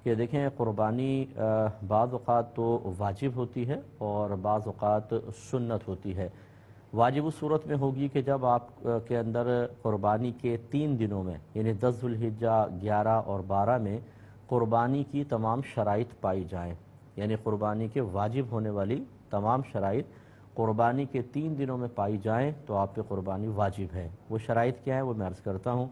کہ دیکھیں قربانی بعض اوقات تو واجب ہوتی ہے اور بعض اوقات سنت ہوتی ہے۔ واجب اس صورت میں ہوگی کہ جب آپ کے اندر قربانی کے 3 دنوں میں یعنی 10 ذوالحجہ، 11 اور 12 میں قربانی کی تمام شرائط پائی جائیں، یعنی قربانی کے واجب ہونے والی تمام شرائط قربانی کے 3 دنوں میں پائی جائیں تو آپ پہ قربانی واجب ہے۔ وہ شرائط کیا ہیں وہ میں عرض کرتا ہوں،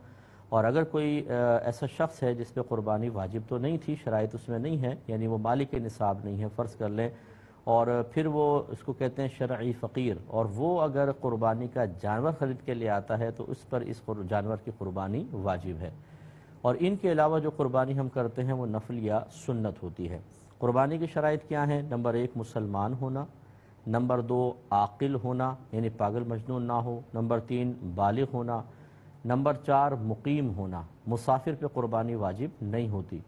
اور اگر کوئی ایسا شخص ہے جس پہ قربانی واجب تو نہیں تھی، شرائط اس میں نہیں ہے، یعنی وہ مالک نصاب نہیں ہے فرض کر لیں، اور پھر وہ اس کو کہتے ہیں شرعی فقیر، اور وہ اگر قربانی کا جانور خرید کے لے آتا ہے تو اس پر اس جانور کی قربانی واجب ہے۔ اور ان کے علاوہ جو قربانی ہم کرتے ہیں وہ نفل یا سنت ہوتی ہے۔ قربانی کی شرائط کیا ہیں؟ نمبر 1 مسلمان ہونا، نمبر 2 عاقل ہونا یعنی پاگل مجنون نہ ہو، نمبر 3 بالغ ہونا، نمبر 4 مقیم ہونا۔ مسافر پہ قربانی واجب نہیں ہوتی،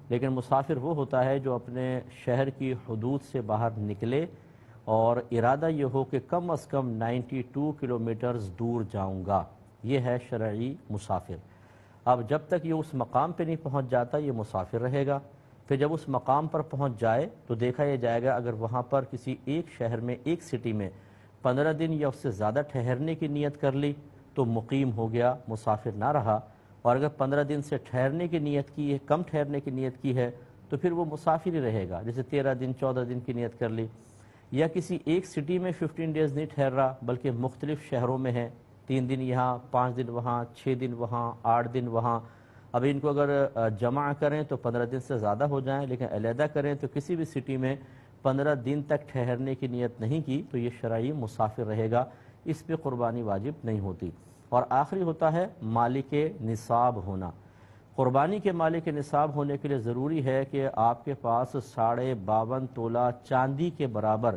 لیکن مسافر وہ ہوتا ہے جو اپنے شہر کی حدود سے باہر نکلے اور ارادہ یہ ہو کہ کم از کم 92 کلومیٹرز دور جاؤں گا، یہ ہے شرعی مسافر۔ اب جب تک یہ اس مقام پہ نہیں پہنچ جاتا یہ مسافر رہے گا، پھر جب اس مقام پر پہنچ جائے تو دیکھا یہ جائے گا اگر وہاں پر کسی ایک شہر میں ایک سٹی میں 15 دن یا اس سے زیادہ ٹھہرنے کی نیت کر لی تو مقیم ہو گیا، مسافر نہ رہا، اور اگر 15 دن سے ٹھہرنے کی نیت کی ہے، کم ٹھہرنے کی نیت کی ہے تو پھر وہ مسافر ہی رہے گا، جیسے 13 دن 14 دن کی نیت کر لی، یا کسی ایک سٹی میں 15 ڈیز نہیں ٹھہر رہا بلکہ مختلف شہروں میں ہے، 3 دن یہاں، 5 دن وہاں، 6 دن وہاں، 8 دن وہاں۔ اب ان کو اگر جمع کریں تو 15 دن سے زیادہ ہو جائیں، لیکن علیحدہ کریں تو کسی بھی سٹی میں 15 دن تک ٹھہرنے کی نیت نہیں کی تو یہ شرعی مسافر رہے گا، اس پہ قربانی واجب نہیں ہوتی۔ اور آخری ہوتا ہے مالک نصاب ہونا۔ قربانی کے مالک نصاب ہونے کے لیے ضروری ہے کہ آپ کے پاس 52.5 تولہ چاندی کے برابر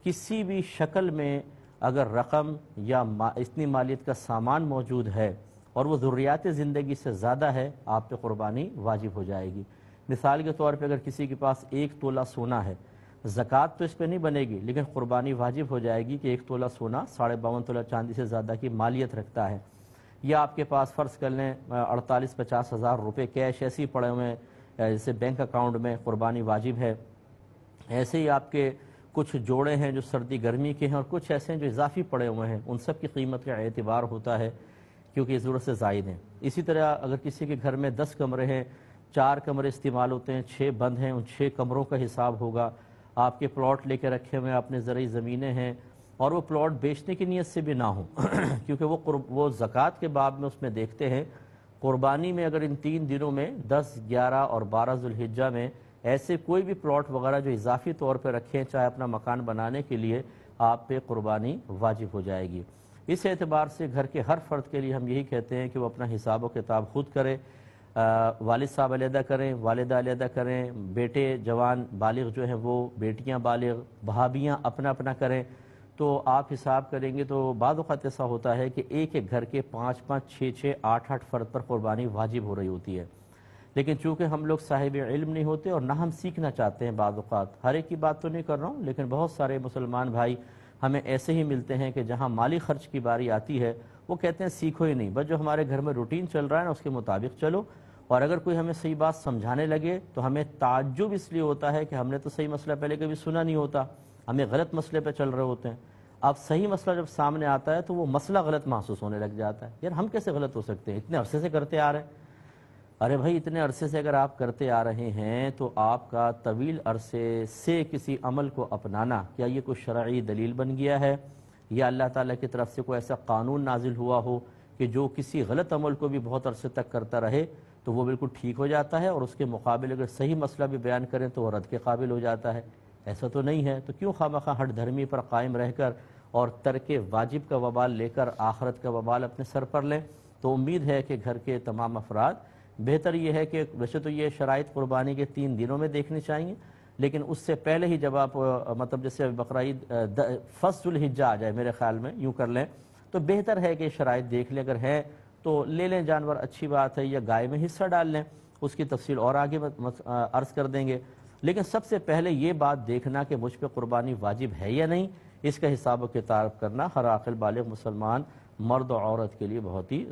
کسی بھی شکل میں اگر رقم یا اتنی مالیت کا سامان موجود ہے اور وہ ضروریات زندگی سے زیادہ ہے، آپ پہ قربانی واجب ہو جائے گی۔ مثال کے طور پہ اگر کسی کے پاس 1 تولہ سونا ہے، زکوٰۃ تو اس پہ نہیں بنے گی لیکن قربانی واجب ہو جائے گی کہ 1 تولہ سونا 52.5 تولہ چاندی سے زیادہ کی مالیت رکھتا ہے، یا آپ کے پاس فرض کر لیں 48-50 ہزار روپے کیش ایسے ہی پڑے ہوئے ہیں جیسے بینک اکاؤنٹ میں، قربانی واجب ہے۔ ایسے ہی آپ کے کچھ جوڑے ہیں جو سردی گرمی کے ہیں اور کچھ ایسے ہیں جو اضافی پڑے ہوئے ہیں، ان سب کی قیمت کا اعتبار ہوتا ہے کیونکہ یہ ضرورت سے زائد ہیں۔ اسی طرح اگر کسی کے گھر میں 10 کمرے ہیں، 4 کمرے استعمال ہوتے ہیں، 6 بند ہیں، ان 6 کمروں کا حساب ہوگا۔ آپ کے پلاٹ لے کے رکھے ہوئے اپنے زرعی زمینیں ہیں اور وہ پلاٹ بیچنے کی نیت سے بھی نہ ہوں کیونکہ وہ زکوٰۃ کے باب میں اس میں دیکھتے ہیں قربانی میں اگر ان 3 دنوں میں 10، 11 اور 12 ذوالحجہ میں ایسے کوئی بھی پلاٹ وغیرہ جو اضافی طور پہ رکھیں چاہے اپنا مکان بنانے کے لیے، آپ پہ قربانی واجب ہو جائے گی۔ اس اعتبار سے گھر کے ہر فرد کے لیے ہم یہی کہتے ہیں کہ وہ اپنا حساب و کتاب خود کرے، والد صاحب علیحدہ کریں، والدہ علیحدہ کریں، بیٹے جوان بالغ جو ہیں وہ، بیٹیاں بالغ، بھابیاں اپنا اپنا کریں، تو آپ حساب کریں گے تو بعض اوقات ایسا ہوتا ہے کہ ایک ایک گھر کے 5-5، 6-6، 8-8 فرد پر قربانی واجب ہو رہی ہوتی ہے، لیکن چونکہ ہم لوگ صاحب علم نہیں ہوتے اور نہ ہم سیکھنا چاہتے ہیں، بعض اوقات ہر ایک کی بات تو نہیں کر رہا ہوں لیکن بہت سارے مسلمان بھائی ہمیں ایسے ہی ملتے ہیں کہ جہاں مالی خرچ کی باری آتی ہے وہ کہتے ہیں سیکھو ہی نہیں، بس جو ہمارے گھر میں روٹین چل رہا ہے نا اس کے مطابق چلو، اور اگر کوئی ہمیں صحیح بات سمجھانے لگے تو ہمیں تعجب اس لیے ہوتا ہے کہ ہم نے تو صحیح مسئلہ پہلے کبھی سنا نہیں ہوتا، ہمیں غلط مسئلے پہ چل رہے ہوتے ہیں۔ اب صحیح مسئلہ جب سامنے آتا ہے تو وہ مسئلہ غلط محسوس ہونے لگ جاتا ہے، یار ہم کیسے غلط ہو سکتے ہیں، اتنے عرصے سے کرتے آ رہے ہیں۔ ارے بھائی اتنے عرصے سے اگر آپ کرتے آ رہے ہیں تو آپ کا طویل عرصے سے کسی عمل کو اپنانا کیا یہ کوئی شرعی دلیل بن گیا ہے، یا اللہ تعالیٰ کی طرف سے کوئی ایسا قانون نازل ہوا ہو کہ جو کسی غلط عمل کو بھی بہت عرصے تک کرتا رہے تو وہ بالکل ٹھیک ہو جاتا ہے اور اس کے مقابل اگر صحیح مسئلہ بھی بیان کریں تو وہ رد کے قابل ہو جاتا ہے؟ ایسا تو نہیں ہے، تو کیوں خواہ ہٹ دھرمی پر قائم رہ کر اور ترک واجب کا وبال لے کر آخرت کا وبال اپنے سر پر لیں؟ تو امید ہے کہ گھر کے تمام افراد، بہتر یہ ہے کہ ویسے تو یہ شرائط قربانی کے 3 دنوں میں دیکھنی چاہیے، لیکن اس سے پہلے ہی جب آپ مطلب جیسے بقرعید 1 ذوالحجہ آ جائے میرے خیال میں یوں کر لیں تو بہتر ہے کہ شرائط دیکھ لیں، اگر ہے تو لے لیں جانور، اچھی بات ہے، یا گائے میں حصہ ڈال لیں، اس کی تفصیل اور آگے عرض کر دیں گے، لیکن سب سے پہلے یہ بات دیکھنا کہ مجھ پہ قربانی واجب ہے یا نہیں، اس کا حساب و کتاب کرنا ہر عاقل بالغ مسلمان مرد و عورت کے لیے بہت ہی